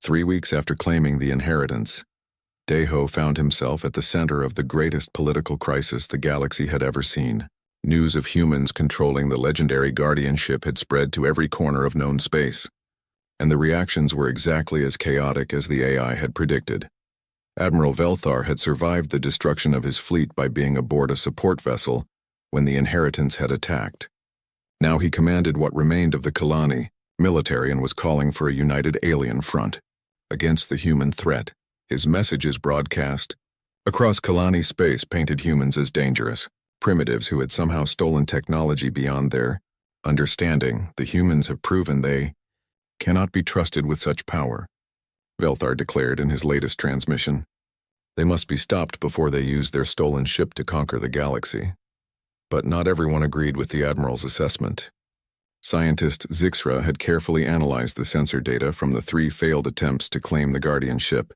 3 weeks after claiming the inheritance, Daeho found himself at the center of the greatest political crisis the galaxy had ever seen. News of humans controlling the legendary guardianship had spread to every corner of known space, and the reactions were exactly as chaotic as the AI had predicted. Admiral Velthar had survived the destruction of his fleet by being aboard a support vessel when the inheritance had attacked. Now he commanded what remained of the Kalani military and was calling for a united alien front against the human threat. His messages broadcast across Kalani space painted humans as dangerous primitives who had somehow stolen technology beyond their understanding. The humans have proven they cannot be trusted with such power, Velthar declared in his latest transmission. They must be stopped before they use their stolen ship to conquer the galaxy. But not everyone agreed with the Admiral's assessment. Scientist Zixra had carefully analyzed the sensor data from the 3 failed attempts to claim the guardianship,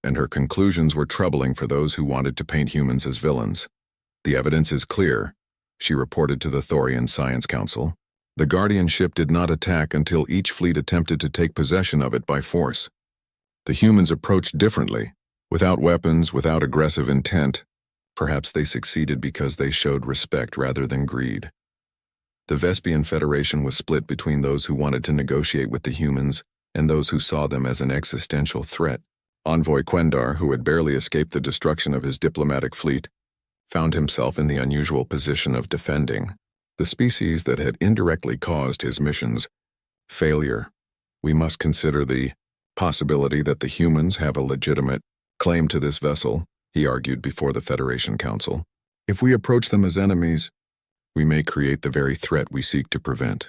and her conclusions were troubling for those who wanted to paint humans as villains. The evidence is clear, she reported to the Thorian Science Council. The guardianship did not attack until each fleet attempted to take possession of it by force. The humans approached differently, without weapons, without aggressive intent. Perhaps they succeeded because they showed respect rather than greed. The Vespian Federation was split between those who wanted to negotiate with the humans and those who saw them as an existential threat. Envoy Quendar, who had barely escaped the destruction of his diplomatic fleet, found himself in the unusual position of defending the species that had indirectly caused his mission's failure. We must consider the possibility that the humans have a legitimate claim to this vessel, he argued before the Federation Council. If we approach them as enemies, we may create the very threat we seek to prevent.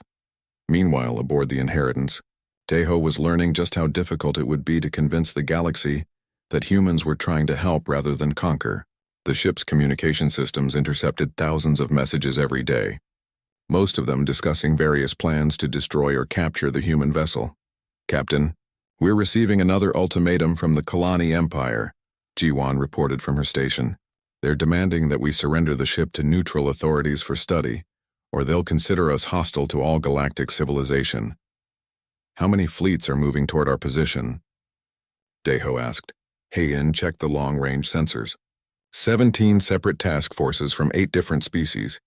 Meanwhile, aboard the Inheritance, Daeho was learning just how difficult it would be to convince the galaxy that humans were trying to help rather than conquer. The ship's communication systems intercepted thousands of messages every day, most of them discussing various plans to destroy or capture the human vessel. Captain, we're receiving another ultimatum from the Kalani Empire, Jiwan reported from her station. They're demanding that we surrender the ship to neutral authorities for study, or they'll consider us hostile to all galactic civilization. How many fleets are moving toward our position? Daeho asked. Heian checked the long-range sensors. 17 separate task forces from 8 different species.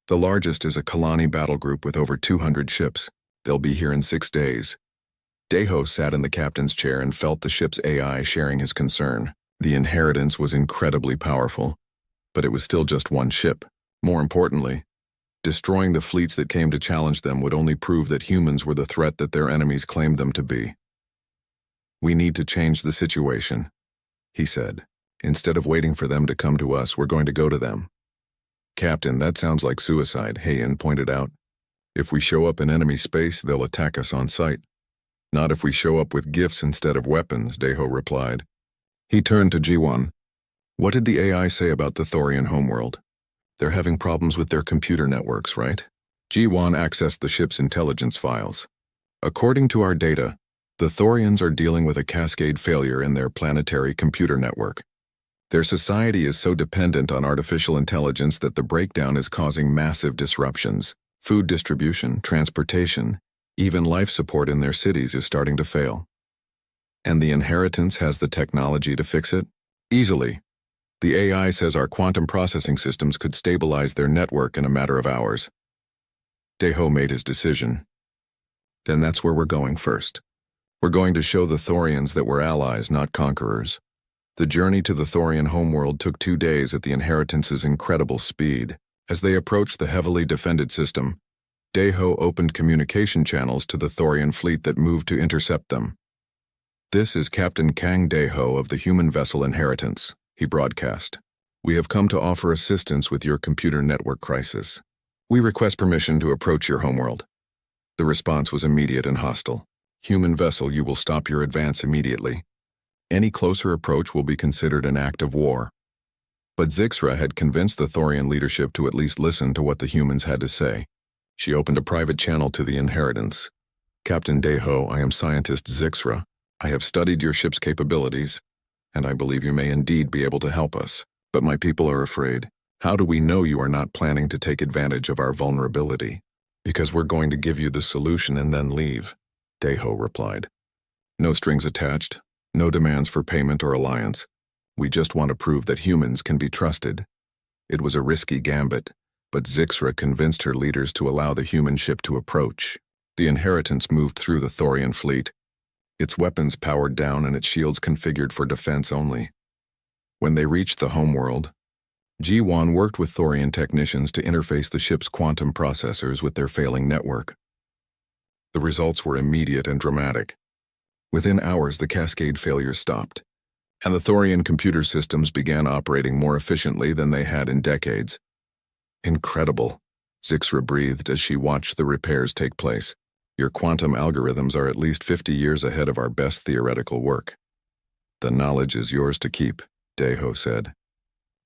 The largest is a Kalani battle group with over 200 ships. They'll be here in 6 days. Daeho sat in the captain's chair and felt the ship's AI sharing his concern. The Inheritance was incredibly powerful, but it was still just one ship. More importantly, destroying the fleets that came to challenge them would only prove that humans were the threat that their enemies claimed them to be. We need to change the situation, he said. Instead of waiting for them to come to us, we're going to go to them. Captain, that sounds like suicide, Heian pointed out. If we show up in enemy space, they'll attack us on sight. Not if we show up with gifts instead of weapons, Daeho replied. He turned to Jiwan. What did the AI say about the Thorian homeworld? They're having problems with their computer networks, right? Jiwan accessed the ship's intelligence files. According to our data, the Thorians are dealing with a cascade failure in their planetary computer network. Their society is so dependent on artificial intelligence that the breakdown is causing massive disruptions. Food distribution, transportation, even life support in their cities is starting to fail. And the Inheritance has the technology to fix it? Easily. The AI says our quantum processing systems could stabilize their network in a matter of hours. Daeho made his decision. Then that's where we're going first. We're going to show the Thorians that we're allies, not conquerors. The journey to the Thorian homeworld took 2 days at the Inheritance's incredible speed. As they approached the heavily defended system, Daeho opened communication channels to the Thorian fleet that moved to intercept them. This is Captain Kang Daeho of the human vessel Inheritance, he broadcast. We have come to offer assistance with your computer network crisis. We request permission to approach your homeworld. The response was immediate and hostile. Human vessel, you will stop your advance immediately. Any closer approach will be considered an act of war. But Zixra had convinced the Thorian leadership to at least listen to what the humans had to say. She opened a private channel to the Inheritance. Captain Daeho, I am scientist Zixra. I have studied your ship's capabilities, and I believe you may indeed be able to help us. But my people are afraid. How do we know you are not planning to take advantage of our vulnerability? Because we're going to give you the solution and then leave, Daeho replied. No strings attached, no demands for payment or alliance. We just want to prove that humans can be trusted. It was a risky gambit, but Zixra convinced her leaders to allow the human ship to approach. The Inheritance moved through the Thorian fleet, its weapons powered down and its shields configured for defense only. When they reached the homeworld, G1 worked with Thorian technicians to interface the ship's quantum processors with their failing network. The results were immediate and dramatic. Within hours, the cascade failures stopped, and the Thorian computer systems began operating more efficiently than they had in decades. Incredible, Zixra breathed as she watched the repairs take place. Your quantum algorithms are at least 50 years ahead of our best theoretical work. The knowledge is yours to keep, Deho said,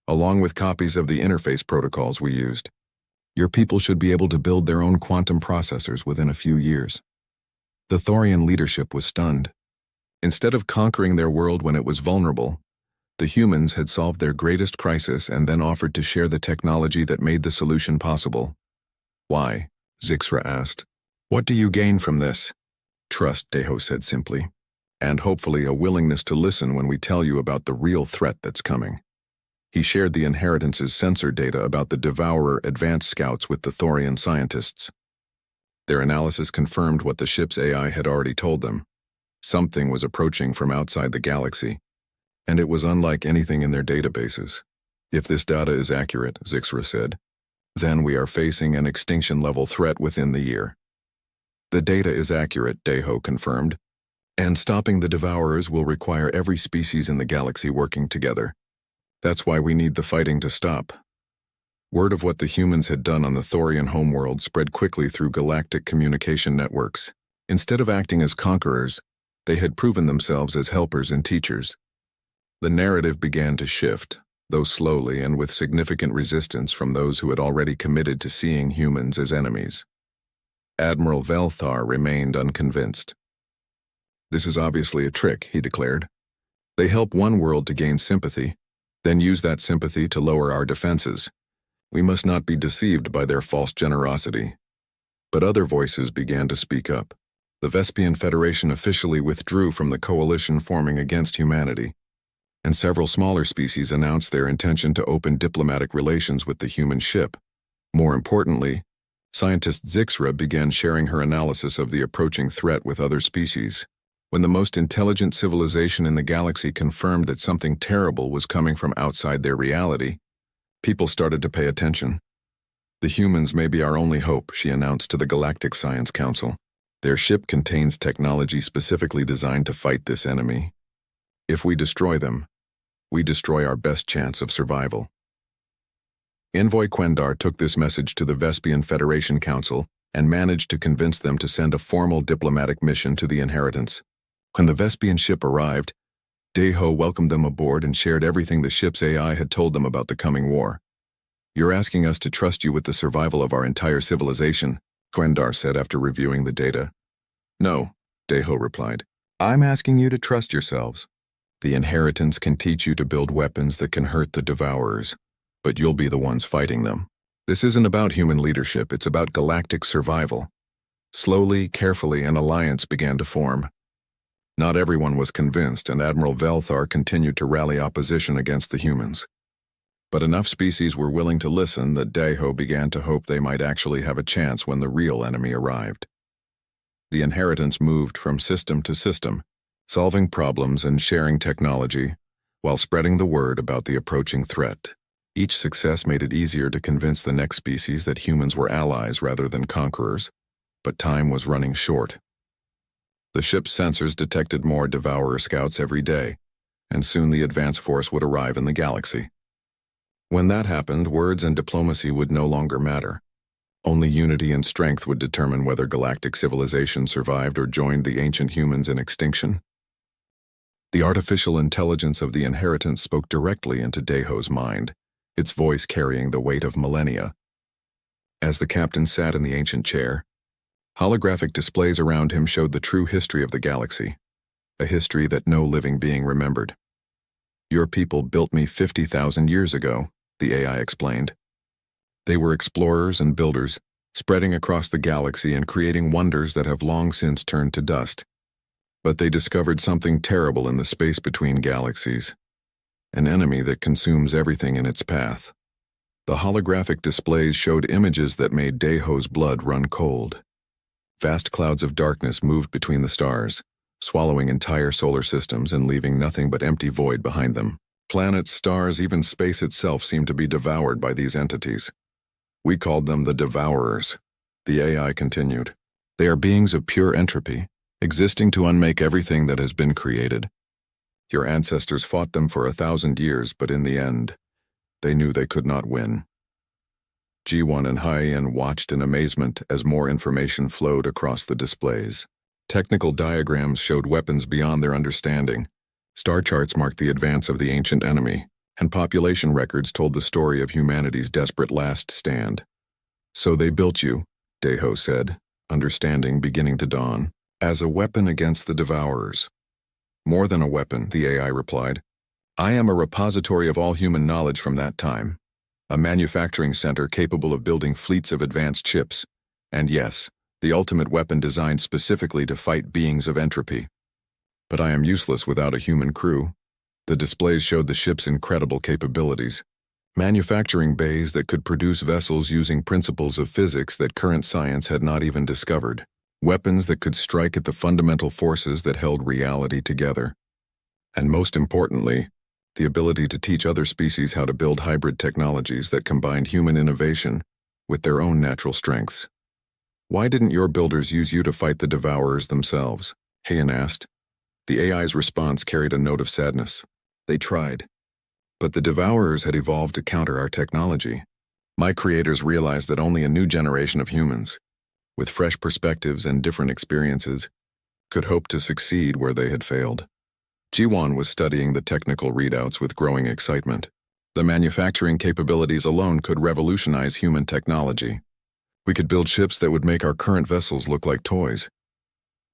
along with copies of the interface protocols we used. Your people should be able to build their own quantum processors within a few years. The Thorian leadership was stunned. Instead of conquering their world when it was vulnerable, the humans had solved their greatest crisis and then offered to share the technology that made the solution possible. Why? Zixra asked. What do you gain from this? Trust, Deho said simply, and hopefully a willingness to listen when we tell you about the real threat that's coming. He shared the Inheritance's sensor data about the Devourer advanced scouts with the Thorian scientists. Their analysis confirmed what the ship's AI had already told them. Something was approaching from outside the galaxy, and it was unlike anything in their databases. If this data is accurate, Zixra said, then we are facing an extinction-level threat within the year. The data is accurate, Deho confirmed, and stopping the Devourers will require every species in the galaxy working together. That's why we need the fighting to stop. Word of what the humans had done on the Thorian homeworld spread quickly through galactic communication networks. Instead of acting as conquerors, they had proven themselves as helpers and teachers. The narrative began to shift, though slowly and with significant resistance from those who had already committed to seeing humans as enemies. Admiral Velthar remained unconvinced. This is obviously a trick, he declared. They help one world to gain sympathy, then use that sympathy to lower our defenses. We must not be deceived by their false generosity. But other voices began to speak up. The Vespian Federation officially withdrew from the coalition forming against humanity, and several smaller species announced their intention to open diplomatic relations with the human ship. More importantly, scientist Zixra began sharing her analysis of the approaching threat with other species. When the most intelligent civilization in the galaxy confirmed that something terrible was coming from outside their reality, people started to pay attention. The humans may be our only hope, she announced to the Galactic Science Council. Their ship contains technology specifically designed to fight this enemy. If we destroy them, we destroy our best chance of survival. Envoy Quendar took this message to the Vespian Federation Council and managed to convince them to send a formal diplomatic mission to the Inheritance. When the Vespian ship arrived, Deho welcomed them aboard and shared everything the ship's AI had told them about the coming war. You're asking us to trust you with the survival of our entire civilization, Quendar said after reviewing the data. No, Deho replied. I'm asking you to trust yourselves. The Inheritance can teach you to build weapons that can hurt the Devourers, but you'll be the ones fighting them. This isn't about human leadership, it's about galactic survival. Slowly, carefully, an alliance began to form. Not everyone was convinced, and Admiral Velthar continued to rally opposition against the humans. But enough species were willing to listen that Deho began to hope they might actually have a chance when the real enemy arrived. The Inheritance moved from system to system, solving problems and sharing technology, while spreading the word about the approaching threat. Each success made it easier to convince the next species that humans were allies rather than conquerors, but time was running short. The ship's sensors detected more Devourer scouts every day, and soon the advance force would arrive in the galaxy. When that happened, words and diplomacy would no longer matter. Only unity and strength would determine whether galactic civilization survived or joined the ancient humans in extinction. The artificial intelligence of the Inheritance spoke directly into Deho's mind, its voice carrying the weight of millennia. As the captain sat in the ancient chair, holographic displays around him showed the true history of the galaxy, a history that no living being remembered. Your people built me 50,000 years ago, the AI explained. They were explorers and builders, spreading across the galaxy and creating wonders that have long since turned to dust. But they discovered something terrible in the space between galaxies. An enemy that consumes everything in its path. The holographic displays showed images that made Daeho's blood run cold. Vast clouds of darkness moved between the stars, swallowing entire solar systems and leaving nothing but empty void behind them. Planets, stars, even space itself seemed to be devoured by these entities. We called them the Devourers. The AI continued. They are beings of pure entropy, existing to unmake everything that has been created. Your ancestors fought them for 1,000 years, but in the end, they knew they could not win. Ji-won and Hye-in watched in amazement as more information flowed across the displays. Technical diagrams showed weapons beyond their understanding. Star charts marked the advance of the ancient enemy, and population records told the story of humanity's desperate last stand. So they built you, Daeho said, understanding beginning to dawn, as a weapon against the Devourers. More than a weapon, the AI replied. I am a repository of all human knowledge from that time, a manufacturing center capable of building fleets of advanced ships, and yes, the ultimate weapon designed specifically to fight beings of entropy. But I am useless without a human crew. The displays showed the ship's incredible capabilities. Manufacturing bays that could produce vessels using principles of physics that current science had not even discovered. Weapons that could strike at the fundamental forces that held reality together. And most importantly, the ability to teach other species how to build hybrid technologies that combined human innovation with their own natural strengths. Why didn't your builders use you to fight the Devourers themselves? Hye-in asked. The AI's response carried a note of sadness. They tried. But the Devourers had evolved to counter our technology. My creators realized that only a new generation of humans, with fresh perspectives and different experiences, could hope to succeed where they had failed. Ji-won was studying the technical readouts with growing excitement. The manufacturing capabilities alone could revolutionize human technology. We could build ships that would make our current vessels look like toys.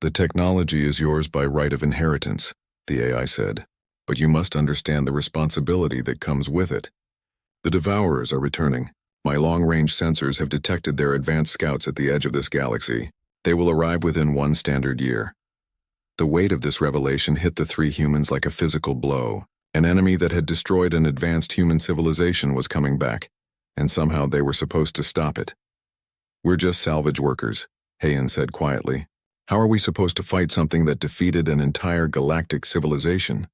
The technology is yours by right of inheritance, the AI said, but you must understand the responsibility that comes with it. The Devourers are returning. My long-range sensors have detected their advanced scouts at the edge of this galaxy. They will arrive within 1 standard year. The weight of this revelation hit the 3 humans like a physical blow. An enemy that had destroyed an advanced human civilization was coming back, and somehow they were supposed to stop it. We're just salvage workers, Hye-in said quietly. How are we supposed to fight something that defeated an entire galactic civilization?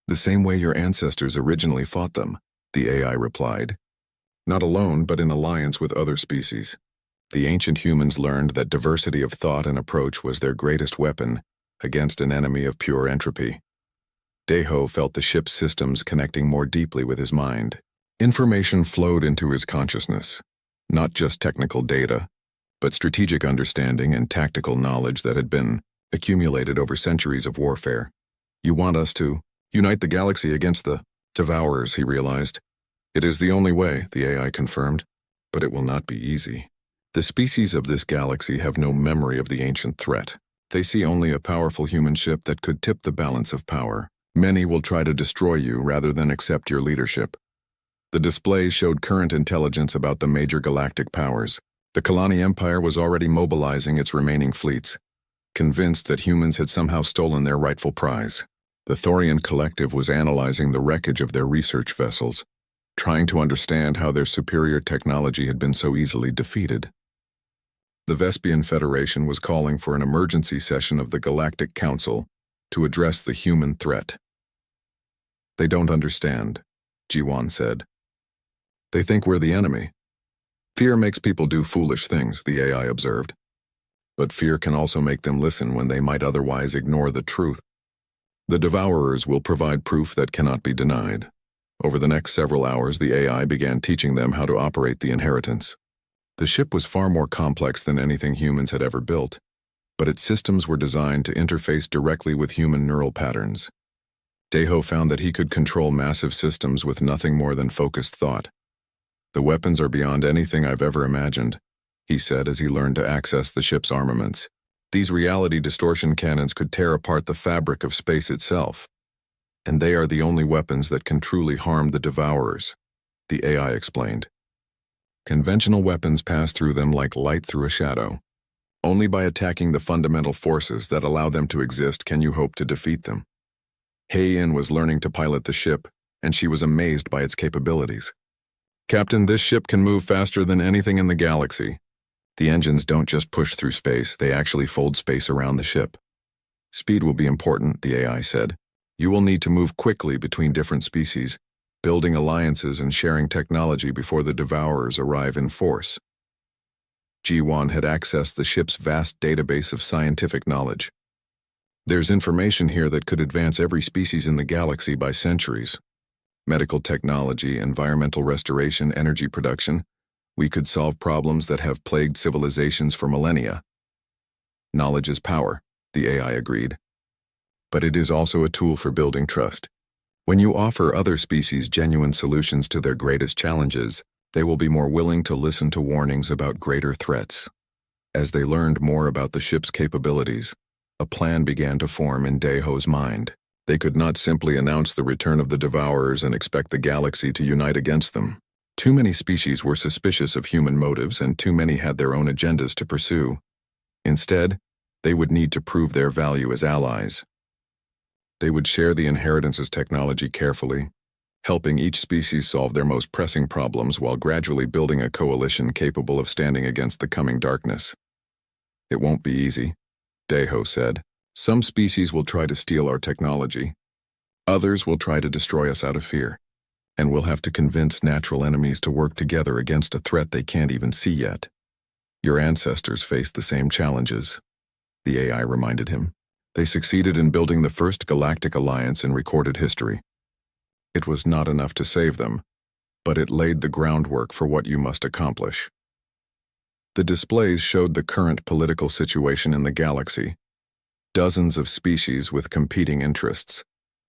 The same way your ancestors originally fought them, the AI replied. Not alone, but in alliance with other species. The ancient humans learned that diversity of thought and approach was their greatest weapon against an enemy of pure entropy. Daeho felt the ship's systems connecting more deeply with his mind. Information flowed into his consciousness, not just technical data, but strategic understanding and tactical knowledge that had been accumulated over centuries of warfare. You want us to unite the galaxy against the Devourers, he realized. It is the only way, the AI confirmed, but it will not be easy. The species of this galaxy have no memory of the ancient threat. They see only a powerful human ship that could tip the balance of power. Many will try to destroy you rather than accept your leadership. The displays showed current intelligence about the major galactic powers. The Kalani Empire was already mobilizing its remaining fleets, convinced that humans had somehow stolen their rightful prize. The Thorian Collective was analyzing the wreckage of their research vessels, trying to understand how their superior technology had been so easily defeated. The Vespian Federation was calling for an emergency session of the Galactic Council to address the human threat. They don't understand, Ji-won said. They think we're the enemy. Fear makes people do foolish things, the AI observed. But fear can also make them listen when they might otherwise ignore the truth. The Devourers will provide proof that cannot be denied. Over the next several hours, the AI began teaching them how to operate the inheritance. The ship was far more complex than anything humans had ever built, but its systems were designed to interface directly with human neural patterns. Daeho found that he could control massive systems with nothing more than focused thought. The weapons are beyond anything I've ever imagined, he said as he learned to access the ship's armaments. These reality distortion cannons could tear apart the fabric of space itself. And they are the only weapons that can truly harm the Devourers, the AI explained. Conventional weapons pass through them like light through a shadow. Only by attacking the fundamental forces that allow them to exist can you hope to defeat them. Hei-In was learning to pilot the ship, and she was amazed by its capabilities. "Captain, this ship can move faster than anything in the galaxy. The engines don't just push through space, they actually fold space around the ship." "Speed will be important," the AI said. "You will need to move quickly between different species, building alliances and sharing technology before the Devourers arrive in force." Ji-Won had accessed the ship's vast database of scientific knowledge. "There's information here that could advance every species in the galaxy by centuries. Medical technology, environmental restoration, energy production. We could solve problems that have plagued civilizations for millennia." "Knowledge is power," the AI agreed. "But it is also a tool for building trust. When you offer other species genuine solutions to their greatest challenges, they will be more willing to listen to warnings about greater threats." As they learned more about the ship's capabilities, a plan began to form in Daeho's mind. They could not simply announce the return of the Devourers and expect the galaxy to unite against them. Too many species were suspicious of human motives, and too many had their own agendas to pursue. Instead, they would need to prove their value as allies. They would share the inheritance's technology carefully, helping each species solve their most pressing problems while gradually building a coalition capable of standing against the coming darkness. "It won't be easy," Daeho said. "Some species will try to steal our technology. Others will try to destroy us out of fear. And we'll have to convince natural enemies to work together against a threat they can't even see yet. Your ancestors faced the same challenges," the AI reminded him. "They succeeded in building the first galactic alliance in recorded history. It was not enough to save them, but it laid the groundwork for what you must accomplish." The displays showed the current political situation in the galaxy. Dozens of species with competing interests,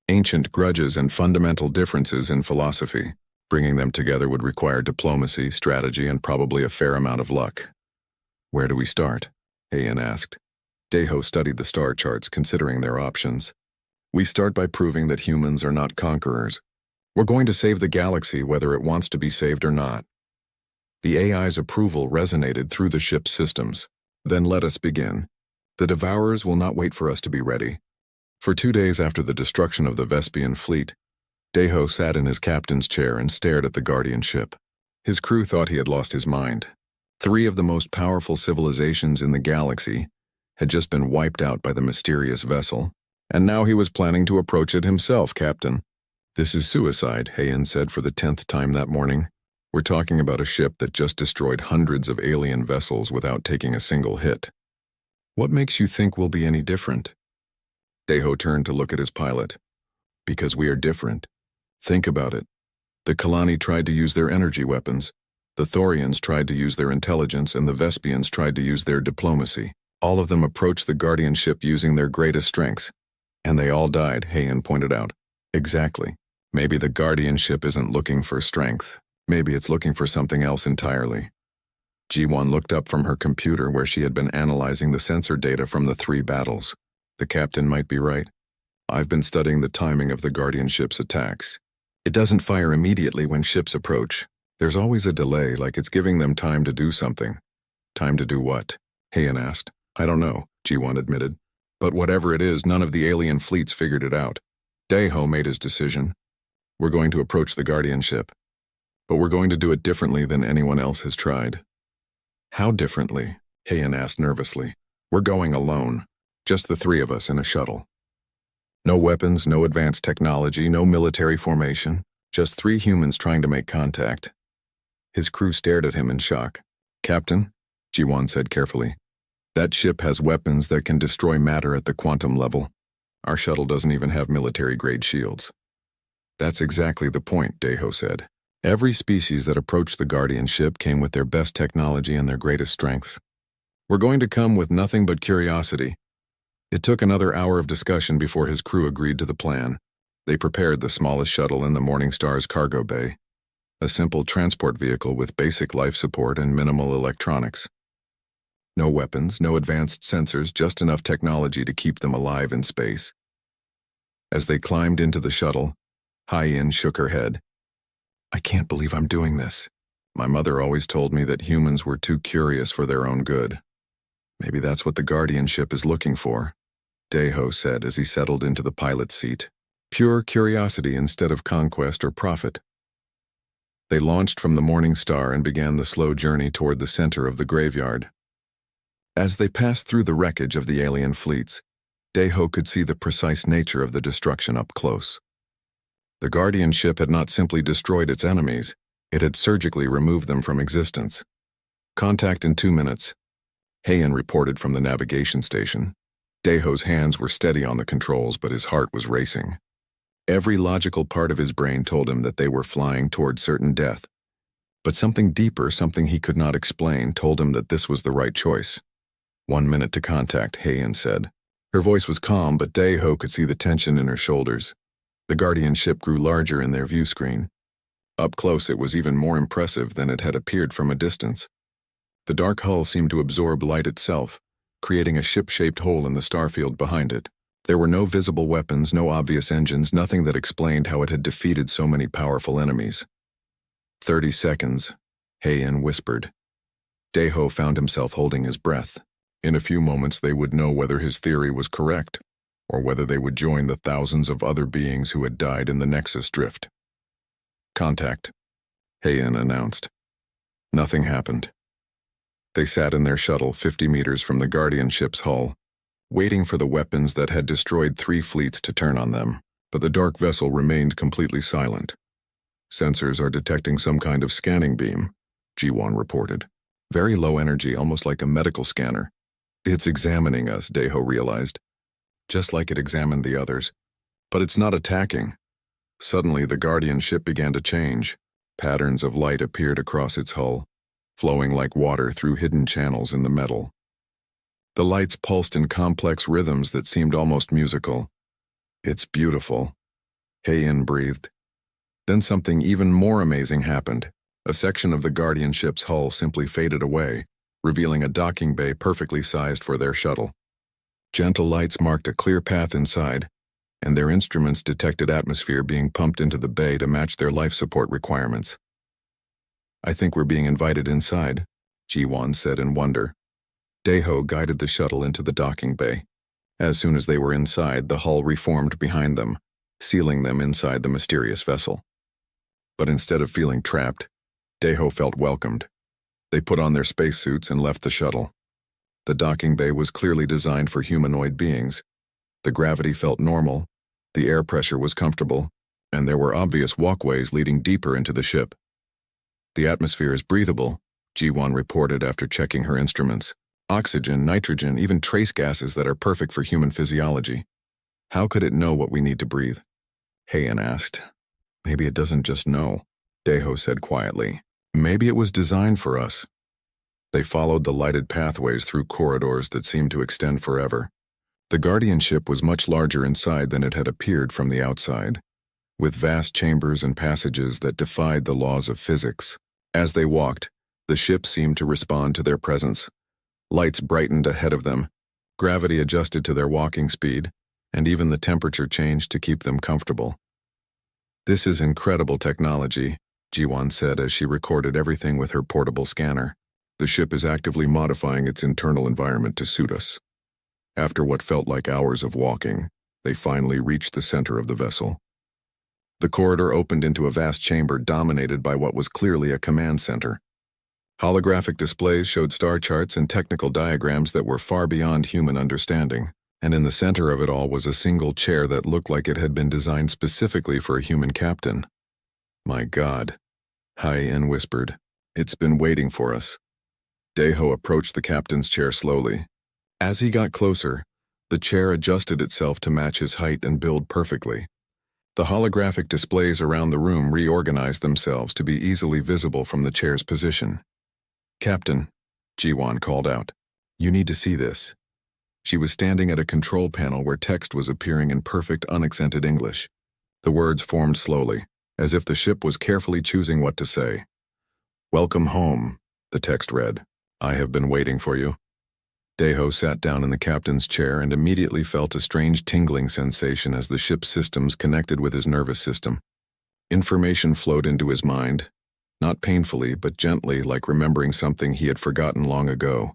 ancient grudges and fundamental differences in philosophy. Bringing them together would require diplomacy, strategy, and probably a fair amount of luck. "Where do we start?" Hei-In asked. Daeho studied the star charts, considering their options. "We start by proving that humans are not conquerors. We're going to save the galaxy whether it wants to be saved or not." The AI's approval resonated through the ship's systems. "Then let us begin. The Devourers will not wait for us to be ready." For 2 days after the destruction of the Vespian fleet, Daeho sat in his captain's chair and stared at the Guardian ship. His crew thought he had lost his mind. 3 of the most powerful civilizations in the galaxy had just been wiped out by the mysterious vessel, and now he was planning to approach it himself, Captain. "This is suicide," Hei-In said for the 10th time that morning. "We're talking about a ship that just destroyed hundreds of alien vessels without taking a single hit. What makes you think we'll be any different?" Daeho turned to look at his pilot. "Because we are different. Think about it. The Kalani tried to use their energy weapons. The Thorians tried to use their intelligence, and the Vespians tried to use their diplomacy. All of them approached the Guardian ship using their greatest strengths. And they all died," Hei-In pointed out. "Exactly. Maybe the Guardian ship isn't looking for strength. Maybe it's looking for something else entirely." Ji-Won looked up from her computer where she had been analyzing the sensor data from the 3 battles. "The captain might be right. I've been studying the timing of the Guardian ship's attacks. It doesn't fire immediately when ships approach. There's always a delay, like it's giving them time to do something." "Time to do what?" Hei-In asked. "I don't know," Ji-Won admitted. "But whatever it is, none of the alien fleets figured it out." Daeho made his decision. "We're going to approach the Guardian ship. But we're going to do it differently than anyone else has tried." "How differently?" Hei-In asked nervously. "We're going alone. Just the 3 of us in a shuttle. No weapons, no advanced technology, no military formation. Just 3 humans trying to make contact." His crew stared at him in shock. "Captain," Ji-Won said carefully, "that ship has weapons that can destroy matter at the quantum level. Our shuttle doesn't even have military-grade shields." "That's exactly the point," Daeho said. "Every species that approached the Guardian ship came with their best technology and their greatest strengths. We're going to come with nothing but curiosity." It took another hour of discussion before his crew agreed to the plan. They prepared the smallest shuttle in the Morningstar's cargo bay, a simple transport vehicle with basic life support and minimal electronics. No weapons, no advanced sensors, just enough technology to keep them alive in space. As they climbed into the shuttle, Hei-In shook her head. "I can't believe I'm doing this. My mother always told me that humans were too curious for their own good." Maybe that's what the guardianship is looking for, Deho said as he settled into the pilot's seat. Pure curiosity instead of conquest or profit. They launched from the Morning Star and began the slow journey toward the center of the graveyard. As they passed through the wreckage of the alien fleets, Deho could see the precise nature of the destruction up close. The guardianship had not simply destroyed its enemies, it had surgically removed them from existence. Contact in 2 minutes, Heian reported from the navigation station. Deho's hands were steady on the controls, but his heart was racing. Every logical part of his brain told him that they were flying toward certain death. But something deeper, something he could not explain, told him that this was the right choice. 1 minute to contact, Heian said. Her voice was calm, but Deho could see the tension in her shoulders. The guardian ship grew larger in their view screen. Up close, it was even more impressive than it had appeared from a distance. The dark hull seemed to absorb light itself, creating a ship-shaped hole in the starfield behind it. There were no visible weapons, no obvious engines, nothing that explained how it had defeated so many powerful enemies. 30 seconds, Heian whispered. Deho found himself holding his breath. In a few moments they would know whether his theory was correct, or whether they would join the thousands of other beings who had died in the Nexus drift. Contact, Heian announced. Nothing happened. They sat in their shuttle 50 meters from the Guardian ship's hull, waiting for the weapons that had destroyed 3 fleets to turn on them, but the dark vessel remained completely silent. Sensors are detecting some kind of scanning beam, G1 reported. Very low energy, almost like a medical scanner. It's examining us, Deho realized, just like it examined the others. But it's not attacking. Suddenly, the Guardian ship began to change. Patterns of light appeared across its hull, flowing like water through hidden channels in the metal. The lights pulsed in complex rhythms that seemed almost musical. It's beautiful, Heian breathed. Then something even more amazing happened. A section of the Guardian ship's hull simply faded away, revealing a docking bay perfectly sized for their shuttle. Gentle lights marked a clear path inside, and their instruments detected atmosphere being pumped into the bay to match their life support requirements. I think we're being invited inside, Ji-won said in wonder. Deho guided the shuttle into the docking bay. As soon as they were inside, the hull reformed behind them, sealing them inside the mysterious vessel. But instead of feeling trapped, Deho felt welcomed. They put on their spacesuits and left the shuttle. The docking bay was clearly designed for humanoid beings. The gravity felt normal, the air pressure was comfortable, and there were obvious walkways leading deeper into the ship. The atmosphere is breathable, Ji-won reported after checking her instruments. Oxygen, nitrogen, even trace gases that are perfect for human physiology. How could it know what we need to breathe? Heian asked. Maybe it doesn't just know, Deho said quietly. Maybe it was designed for us. They followed the lighted pathways through corridors that seemed to extend forever. The Guardian ship was much larger inside than it had appeared from the outside, with vast chambers and passages that defied the laws of physics. As they walked, the ship seemed to respond to their presence. Lights brightened ahead of them, gravity adjusted to their walking speed, and even the temperature changed to keep them comfortable. This is incredible technology, Ji-won said as she recorded everything with her portable scanner. The ship is actively modifying its internal environment to suit us. After what felt like hours of walking, they finally reached the center of the vessel. The corridor opened into a vast chamber dominated by what was clearly a command center. Holographic displays showed star charts and technical diagrams that were far beyond human understanding, and in the center of it all was a single chair that looked like it had been designed specifically for a human captain. My God, Heian whispered. It's been waiting for us. Deho approached the captain's chair slowly. As he got closer, the chair adjusted itself to match his height and build perfectly. The holographic displays around the room reorganized themselves to be easily visible from the chair's position. Captain, Ji-won called out. You need to see this. She was standing at a control panel where text was appearing in perfect, unaccented English. The words formed slowly, as if the ship was carefully choosing what to say. Welcome home, the text read. I have been waiting for you. Deho sat down in the captain's chair and immediately felt a strange tingling sensation as the ship's systems connected with his nervous system. Information flowed into his mind, not painfully but gently, like remembering something he had forgotten long ago.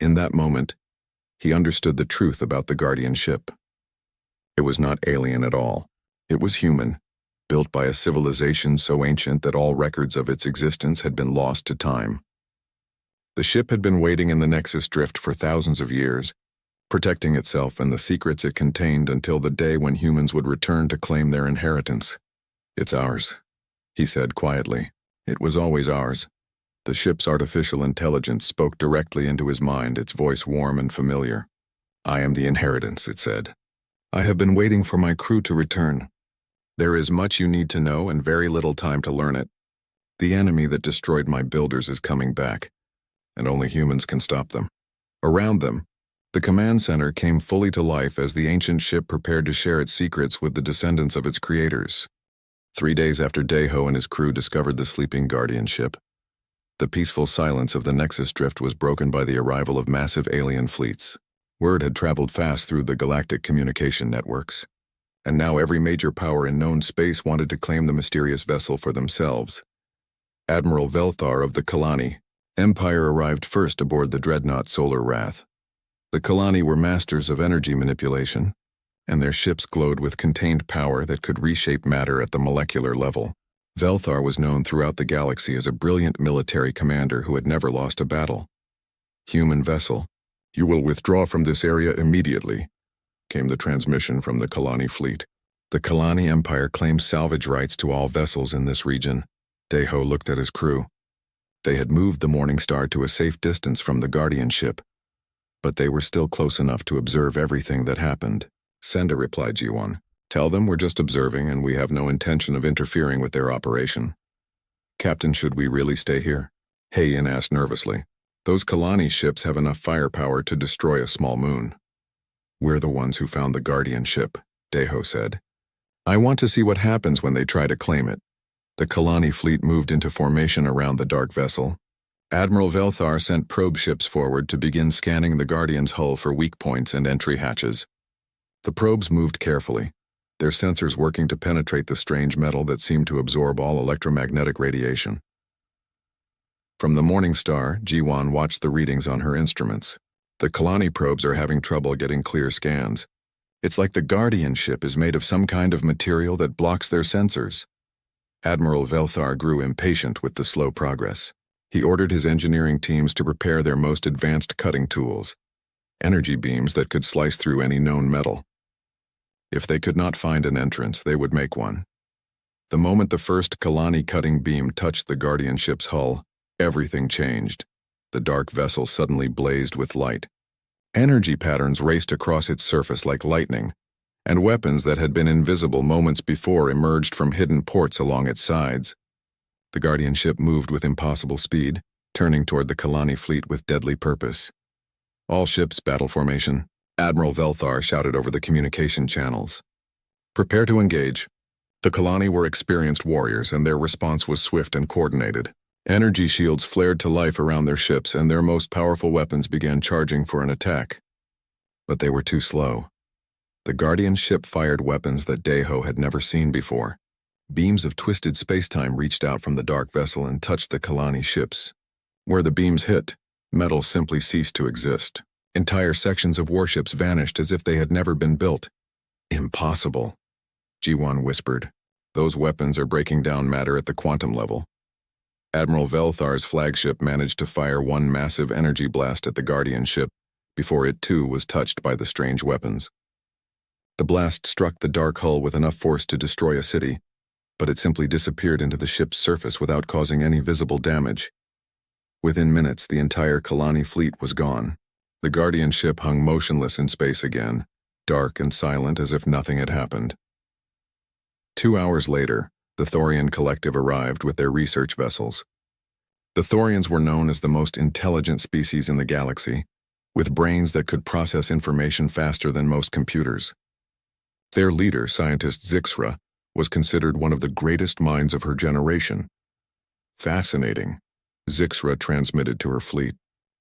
In that moment, he understood the truth about the Guardian ship. It was not alien at all. It was human, built by a civilization so ancient that all records of its existence had been lost to time. The ship had been waiting in the Nexus Drift for thousands of years, protecting itself and the secrets it contained until the day when humans would return to claim their inheritance. "It's ours," he said quietly. It was always ours. The ship's artificial intelligence spoke directly into his mind, its voice warm and familiar. "I am the inheritance," it said. "I have been waiting for my crew to return. There is much you need to know and very little time to learn it. The enemy that destroyed my builders is coming back, and only humans can stop them." Around them, the command center came fully to life as the ancient ship prepared to share its secrets with the descendants of its creators. 3 days after Dayho and his crew discovered the sleeping Guardian ship, the peaceful silence of the Nexus Drift was broken by the arrival of massive alien fleets. Word had traveled fast through the galactic communication networks, and now every major power in known space wanted to claim the mysterious vessel for themselves. Admiral Velthar of the Kalani Empire arrived first aboard the dreadnought Solar Wrath. The Kalani were masters of energy manipulation, and their ships glowed with contained power that could reshape matter at the molecular level. Velthar was known throughout the galaxy as a brilliant military commander who had never lost a battle. "Human vessel, you will withdraw from this area immediately," came the transmission from the Kalani fleet. The Kalani Empire claimed salvage rights to all vessels in this region. Dayho looked at his crew. They had moved the Morning Star to a safe distance from the Guardian ship, but they were still close enough to observe everything that happened. "Senda," replied G1. "Tell them we're just observing and we have no intention of interfering with their operation." "Captain, should we really stay here?" Heian asked nervously. "Those Kalani ships have enough firepower to destroy a small moon." "We're the ones who found the Guardian ship," Dayho said. "I want to see what happens when they try to claim it." The Kalani fleet moved into formation around the dark vessel. Admiral Velthar sent probe ships forward to begin scanning the Guardian's hull for weak points and entry hatches. The probes moved carefully, their sensors working to penetrate the strange metal that seemed to absorb all electromagnetic radiation. From the Morning Star, Jiwan watched the readings on her instruments. "The Kalani probes are having trouble getting clear scans. It's like the Guardian ship is made of some kind of material that blocks their sensors." Admiral Velthar grew impatient with the slow progress. He ordered his engineering teams to prepare their most advanced cutting tools, energy beams that could slice through any known metal. If they could not find an entrance, they would make one. The moment the first Kalani cutting beam touched the Guardian ship's hull, everything changed. The dark vessel suddenly blazed with light. Energy patterns raced across its surface like lightning, and weapons that had been invisible moments before emerged from hidden ports along its sides. The Guardian ship moved with impossible speed, turning toward the Kalani fleet with deadly purpose. "All ships, battle formation," Admiral Velthar shouted over the communication channels. "Prepare to engage." The Kalani were experienced warriors, and their response was swift and coordinated. Energy shields flared to life around their ships, and their most powerful weapons began charging for an attack. But they were too slow. The Guardian ship fired weapons that Dayho had never seen before. Beams of twisted spacetime reached out from the dark vessel and touched the Kalani ships. Where the beams hit, metal simply ceased to exist. Entire sections of warships vanished as if they had never been built. "Impossible," G1 whispered. "Those weapons are breaking down matter at the quantum level." Admiral Velthar's flagship managed to fire one massive energy blast at the Guardian ship before it too was touched by the strange weapons. The blast struck the dark hull with enough force to destroy a city, but it simply disappeared into the ship's surface without causing any visible damage. Within minutes, the entire Kalani fleet was gone. The Guardian ship hung motionless in space again, dark and silent as if nothing had happened. 2 hours later, the Thorian collective arrived with their research vessels. The Thorians were known as the most intelligent species in the galaxy, with brains that could process information faster than most computers. Their leader, scientist Zixra, was considered one of the greatest minds of her generation. "Fascinating," Zixra transmitted to her fleet.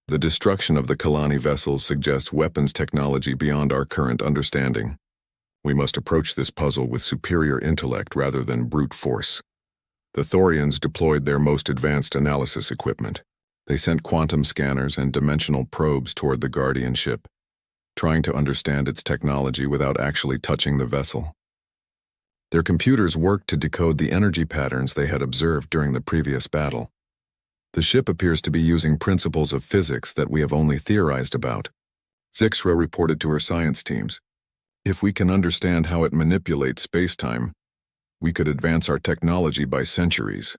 "The destruction of the Kalani vessels suggests weapons technology beyond our current understanding. We must approach this puzzle with superior intellect rather than brute force." The Thorians deployed their most advanced analysis equipment. They sent quantum scanners and dimensional probes toward the Guardian ship, trying to understand its technology without actually touching the vessel. Their computers worked to decode the energy patterns they had observed during the previous battle. The ship appears to be using principles of physics that we have only theorized about. Zixra reported to her science teams. If we can understand how it manipulates space-time, we could advance our technology by centuries.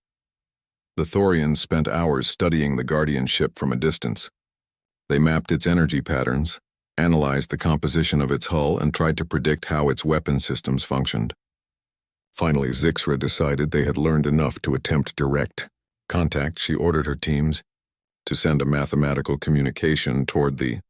The Thorians spent hours studying the Guardian ship from a distance. They mapped its energy patterns, analyzed the composition of its hull, and tried to predict how its weapon systems functioned. Finally, Zixra decided they had learned enough to attempt direct contact. She ordered her teams to send a mathematical communication toward the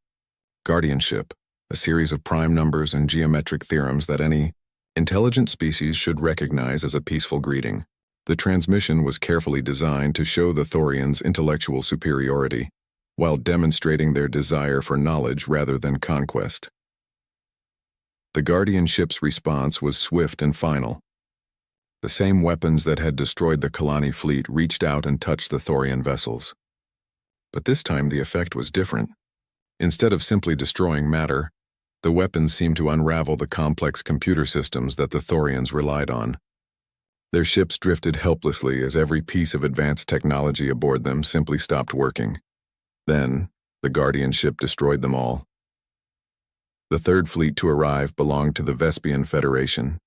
Guardian ship, a series of prime numbers and geometric theorems that any intelligent species should recognize as a peaceful greeting. The transmission was carefully designed to show the Thorians' intellectual superiority, while demonstrating their desire for knowledge rather than conquest. The Guardian ship's response was swift and final. The same weapons that had destroyed the Kalani fleet reached out and touched the Thorian vessels. But this time the effect was different. Instead of simply destroying matter, the weapons seemed to unravel the complex computer systems that the Thorians relied on. Their ships drifted helplessly as every piece of advanced technology aboard them simply stopped working. Then, the Guardian ship destroyed them all. The third fleet to arrive belonged to the Vespian Federation.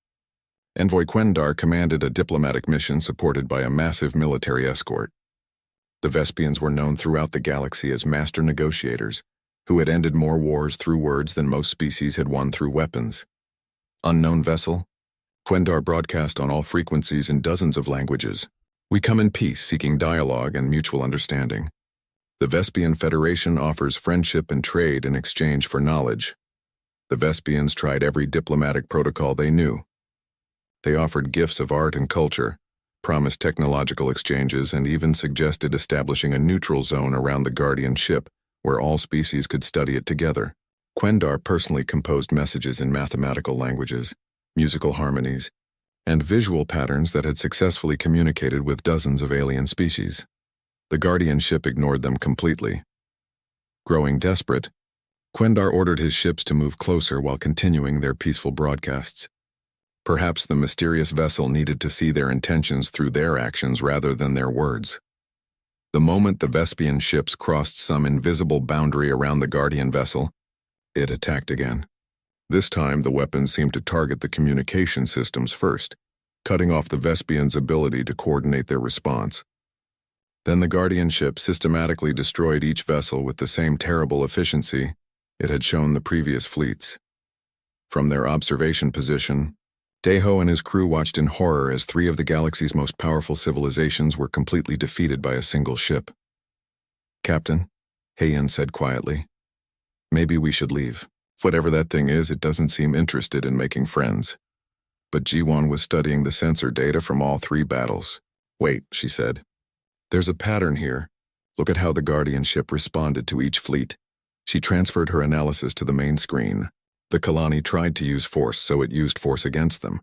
Envoy Quendar commanded a diplomatic mission supported by a massive military escort. The Vespians were known throughout the galaxy as master negotiators, who had ended more wars through words than most species had won through weapons. Unknown vessel, Quendar broadcast on all frequencies in dozens of languages. We come in peace, seeking dialogue and mutual understanding. The Vespian Federation offers friendship and trade in exchange for knowledge. The Vespians tried every diplomatic protocol they knew. They offered gifts of art and culture, promised technological exchanges, and even suggested establishing a neutral zone around the Guardian ship where all species could study it together. Quendar personally composed messages in mathematical languages, musical harmonies, and visual patterns that had successfully communicated with dozens of alien species. The Guardian ship ignored them completely. Growing desperate, Quendar ordered his ships to move closer while continuing their peaceful broadcasts. Perhaps the mysterious vessel needed to see their intentions through their actions rather than their words. The moment the Vespian ships crossed some invisible boundary around the Guardian vessel, it attacked again. This time, the weapons seemed to target the communication systems first, cutting off the Vespians' ability to coordinate their response. Then the Guardian ship systematically destroyed each vessel with the same terrible efficiency it had shown the previous fleets. From their observation position, Deho and his crew watched in horror as 3 of the galaxy's most powerful civilizations were completely defeated by a single ship. "Captain," Heian said quietly, "maybe we should leave. Whatever that thing is, it doesn't seem interested in making friends." But Jiwon was studying the sensor data from all 3 battles. "Wait," she said. "There's a pattern here. Look at how the Guardian ship responded to each fleet." She transferred her analysis to the main screen. The Kalani tried to use force, so it used force against them.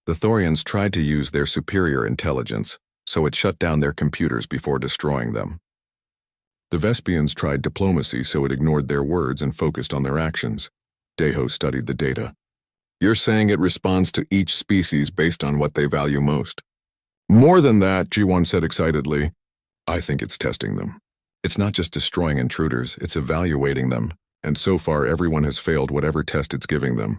The Thorians tried to use their superior intelligence, so it shut down their computers before destroying them. The Vespians tried diplomacy, so it ignored their words and focused on their actions. Deho studied the data. "You're saying it responds to each species based on what they value most?" "More than that," Jiwon said excitedly. "I think it's testing them. It's not just destroying intruders, it's evaluating them. And so far everyone has failed whatever test it's giving them."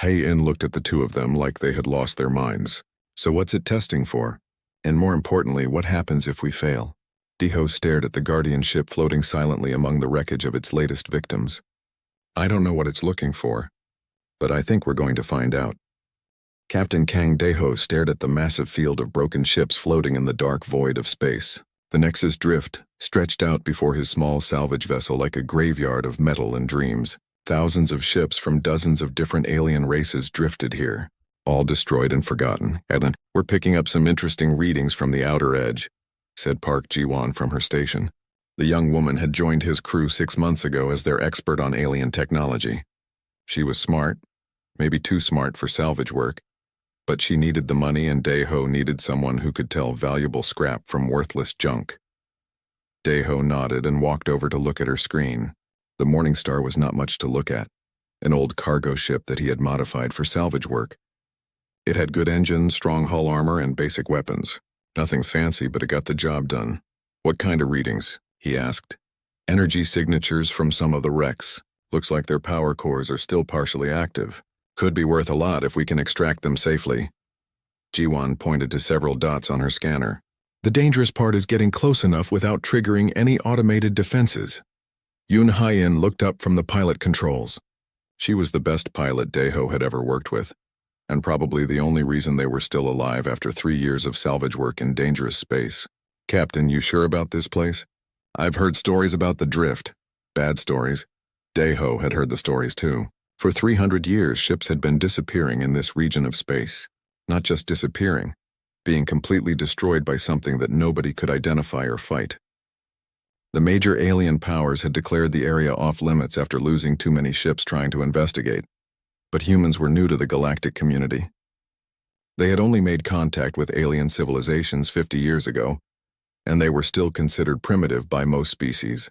Heian looked at the 2 of them like they had lost their minds. "So what's it testing for? And more importantly, what happens if we fail?" Deho stared at the Guardian ship floating silently among the wreckage of its latest victims. "I don't know what it's looking for, but I think we're going to find out." Captain Kang Deho stared at the massive field of broken ships floating in the dark void of space. The Nexus drift stretched out before his small salvage vessel like a graveyard of metal and dreams. Thousands of ships from dozens of different alien races drifted here, all destroyed and forgotten. "We're picking up some interesting readings from the outer edge," said Park Jiwon from her station. The young woman had joined his crew 6 months ago as their expert on alien technology. She was smart, maybe too smart for salvage work, but she needed the money and Deho needed someone who could tell valuable scrap from worthless junk. Daeho nodded and walked over to look at her screen. The Morning Star was not much to look at. An old cargo ship that he had modified for salvage work. It had good engines, strong hull armor, and basic weapons. Nothing fancy, but it got the job done. What kind of readings? He asked. Energy signatures from some of the wrecks. Looks like their power cores are still partially active. Could be worth a lot if we can extract them safely. Jiwon pointed to several dots on her scanner. The dangerous part is getting close enough without triggering any automated defenses. Yoon Hye-in looked up from the pilot controls. She was the best pilot Daeho had ever worked with, and probably the only reason they were still alive after 3 years of salvage work in dangerous space. Captain, you sure about this place? I've heard stories about the drift. Bad stories. Daeho had heard the stories too. For 300 years, ships had been disappearing in this region of space. Not just disappearing, being completely destroyed by something that nobody could identify or fight. The major alien powers had declared the area off limits after losing too many ships trying to investigate. But humans were new to the galactic community. They had only made contact with alien civilizations 50 years ago, and they were still considered primitive by most species.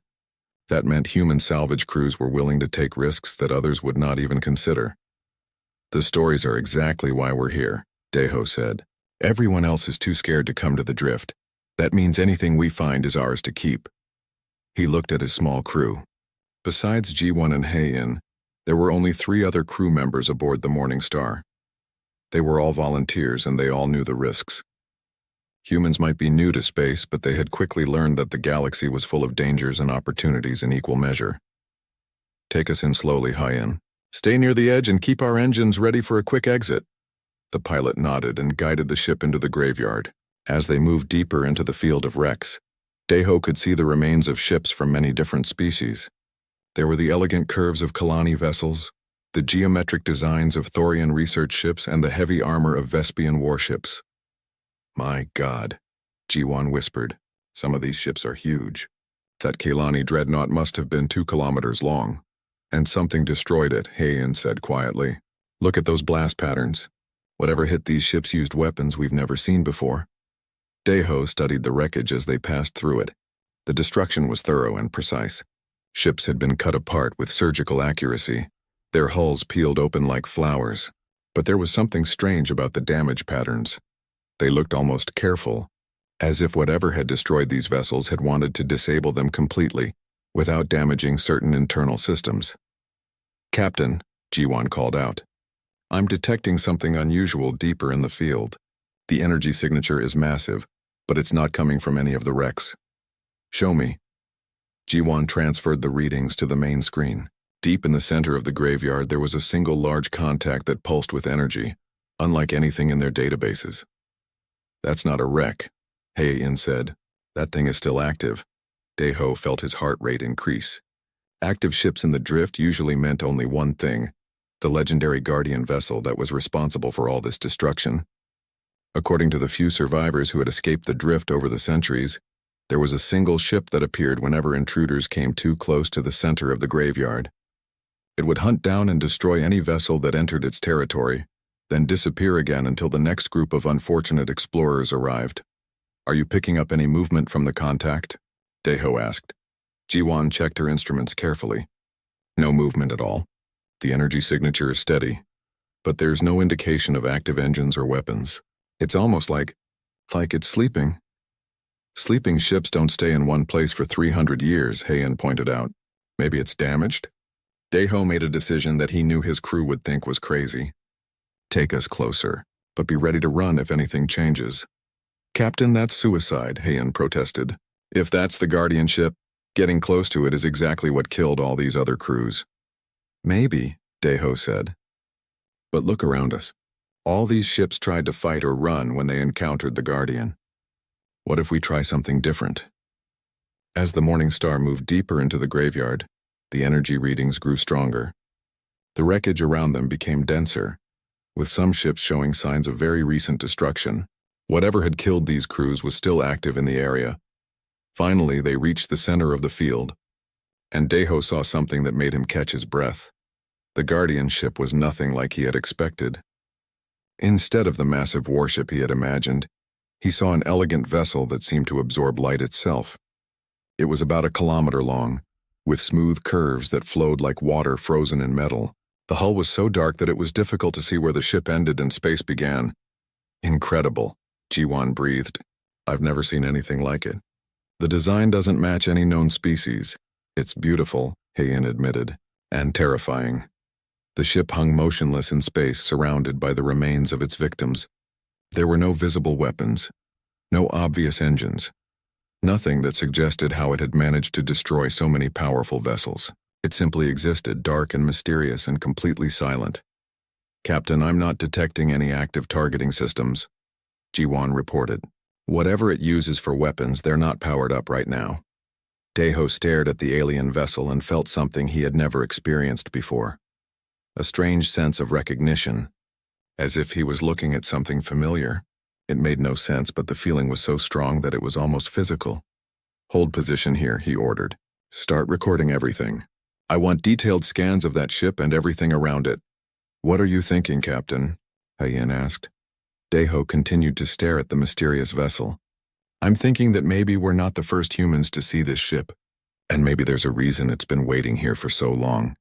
That meant human salvage crews were willing to take risks that others would not even consider. The stories are exactly why we're here, Daeho said. Everyone else is too scared to come to the drift. That means anything we find is ours to keep. He looked at his small crew. Besides Ji-won and Hae-in, there were only 3 other crew members aboard the Morning Star. They were all volunteers and they all knew the risks. Humans might be new to space, but they had quickly learned that the galaxy was full of dangers and opportunities in equal measure. Take us in slowly, Hye-in. Stay near the edge and keep our engines ready for a quick exit. The pilot nodded and guided the ship into the graveyard. As they moved deeper into the field of wrecks, Daeho could see the remains of ships from many different species. There were the elegant curves of Kalani vessels, the geometric designs of Thorian research ships, and the heavy armor of Vespian warships. My God, Ji-won whispered. Some of these ships are huge. That Kalani dreadnought must have been 2 kilometers long. And something destroyed it, Hae-in said quietly. Look at those blast patterns. Whatever hit these ships used weapons we've never seen before. Daeho studied the wreckage as they passed through it. The destruction was thorough and precise. Ships had been cut apart with surgical accuracy, their hulls peeled open like flowers. But there was something strange about the damage patterns. They looked almost careful, as if whatever had destroyed these vessels had wanted to disable them completely, without damaging certain internal systems. Captain, Ji-won called out. I'm detecting something unusual deeper in the field. The energy signature is massive, but it's not coming from any of the wrecks. Show me. Ji-won transferred the readings to the main screen. Deep in the center of the graveyard, there was a single large contact that pulsed with energy, unlike anything in their databases. That's not a wreck, Hae-in said. That thing is still active. Daeho felt his heart rate increase. Active ships in the drift usually meant only one thing, the legendary Guardian vessel that was responsible for all this destruction. According to the few survivors who had escaped the drift over the centuries, there was a single ship that appeared whenever intruders came too close to the center of the graveyard. It would hunt down and destroy any vessel that entered its territory, then disappear again until the next group of unfortunate explorers arrived. Are you picking up any movement from the contact? Daeho asked. Ji-won checked her instruments carefully. No movement at all. The energy signature is steady, but there's no indication of active engines or weapons. It's almost like it's sleeping. Sleeping ships don't stay in one place for 300 years, Hae-in pointed out. Maybe it's damaged? Daeho made a decision that he knew his crew would think was crazy. Take us closer, but be ready to run if anything changes. Captain, that's suicide, Hae-in protested. If that's the Guardian ship, getting close to it is exactly what killed all these other crews. Maybe, Daeho said. But look around us. All these ships tried to fight or run when they encountered the Guardian. What if we try something different? As the Morning Star moved deeper into the graveyard, the energy readings grew stronger. The wreckage around them became denser, with some ships showing signs of very recent destruction. Whatever had killed these crews was still active in the area. Finally, they reached the center of the field, and Daeho saw something that made him catch his breath. The Guardian ship was nothing like he had expected. Instead of the massive warship he had imagined, he saw an elegant vessel that seemed to absorb light itself. It was about a kilometer long, with smooth curves that flowed like water frozen in metal. The hull was so dark that it was difficult to see where the ship ended and space began. Incredible, Jiwan breathed. I've never seen anything like it. The design doesn't match any known species. It's beautiful, Heian admitted, and terrifying. The ship hung motionless in space, surrounded by the remains of its victims. There were no visible weapons, no obvious engines, nothing that suggested how it had managed to destroy so many powerful vessels. It simply existed, dark and mysterious and completely silent. Captain, I'm not detecting any active targeting systems, Jiwan reported. Whatever it uses for weapons, they're not powered up right now. Daeho stared at the alien vessel and felt something he had never experienced before. A strange sense of recognition, as if he was looking at something familiar. It made no sense, but the feeling was so strong that it was almost physical. Hold position here, he ordered. Start recording everything. I want detailed scans of that ship and everything around it. What are you thinking, Captain? Heian asked. Daeho continued to stare at the mysterious vessel. I'm thinking that maybe we're not the first humans to see this ship, and maybe there's a reason it's been waiting here for so long.